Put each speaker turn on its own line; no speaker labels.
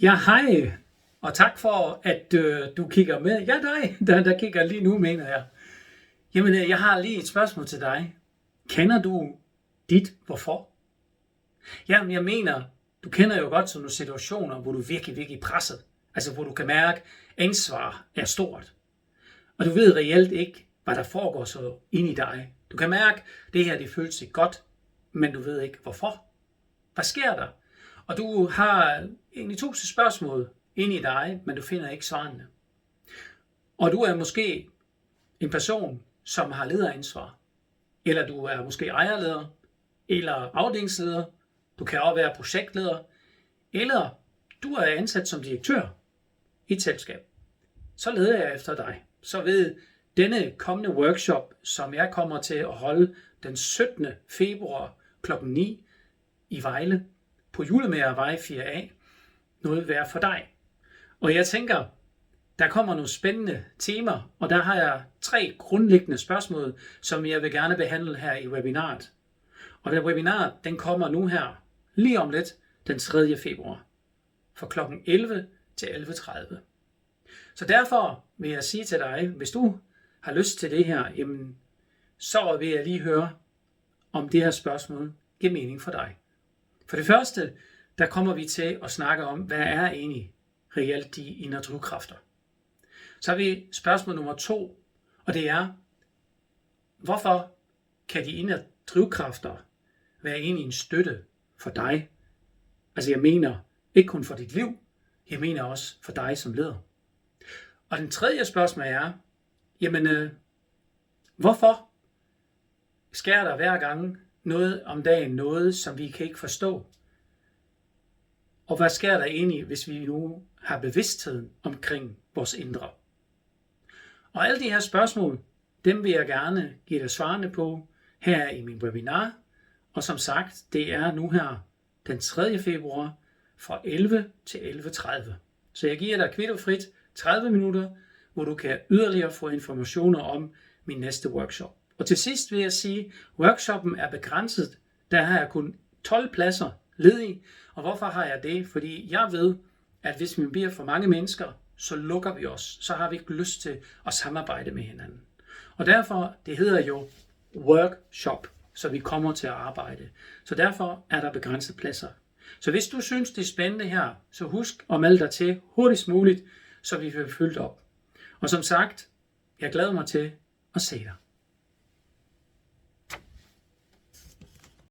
Ja, hej, og tak for, at du kigger med. Ja, dig, der kigger lige nu, mener jeg. Jamen, jeg har lige et spørgsmål til dig. Kender du dit hvorfor? Jamen, jeg mener, du kender jo godt sådan nogle situationer, hvor du er virkelig presset. Altså, hvor du kan mærke, at ansvar er stort. Og du ved reelt ikke, hvad der foregår så inde i dig. Du kan mærke, at det her, det føles ikke godt, men du ved ikke hvorfor. Hvad sker der? Og du har egentlig 1000 spørgsmål inde i dig, men du finder ikke svarene. Og du er måske en person, som har lederansvar. Eller du er måske ejerleder, eller afdelingsleder. Du kan også være projektleder. Eller du er ansat som direktør i et selskab. Så leder jeg efter dig. Så ved denne kommende workshop, som jeg kommer til at holde den 17. februar kl. 9 i Vejle, på Julemærevej 4A, noget være for dig. Og jeg tænker, der kommer nogle spændende temaer, og der har jeg 3 grundlæggende spørgsmål, som jeg vil gerne behandle her i webinaret. Og det webinar, den kommer nu her, lige om lidt, den 3. februar, fra kl. 11 til 11.30. Så derfor vil jeg sige til dig, hvis du har lyst til det her, jamen, så vil jeg lige høre, om det her spørgsmål giver mening for dig. For det første, der kommer vi til at snakke om, hvad er egentlig reelt de indre drivkræfter. Så har vi spørgsmål nummer 2, og det er, hvorfor kan de indre drivkræfter være egentlig en støtte for dig? Altså jeg mener, ikke kun for dit liv, jeg mener også for dig som leder. Og den tredje spørgsmål er, jamen, hvorfor sker der hver gang noget om dagen, noget som vi kan ikke forstå? Og hvad sker der egentlig, hvis vi nu har bevidstheden omkring vores indre? Og alle de her spørgsmål, dem vil jeg gerne give dig svarene på her i min webinar. Og som sagt, det er nu her den 3. februar fra 11 til 11.30. Så jeg giver dig kvitterfrit 30 minutter, hvor du kan yderligere få informationer om min næste workshop. Og til sidst vil jeg sige, at workshoppen er begrænset. Der har jeg kun 12 pladser ledige. Og hvorfor har jeg det? Fordi jeg ved, at hvis vi bliver for mange mennesker, så lukker vi os. Så har vi ikke lyst til at samarbejde med hinanden. Og derfor, det hedder jo workshop, så vi kommer til at arbejde. Så derfor er der begrænset pladser. Så hvis du synes, det er spændende her, så husk at melde dig til hurtigst muligt, så vi får fyldt op. Og som sagt, jeg glæder mig til at se dig.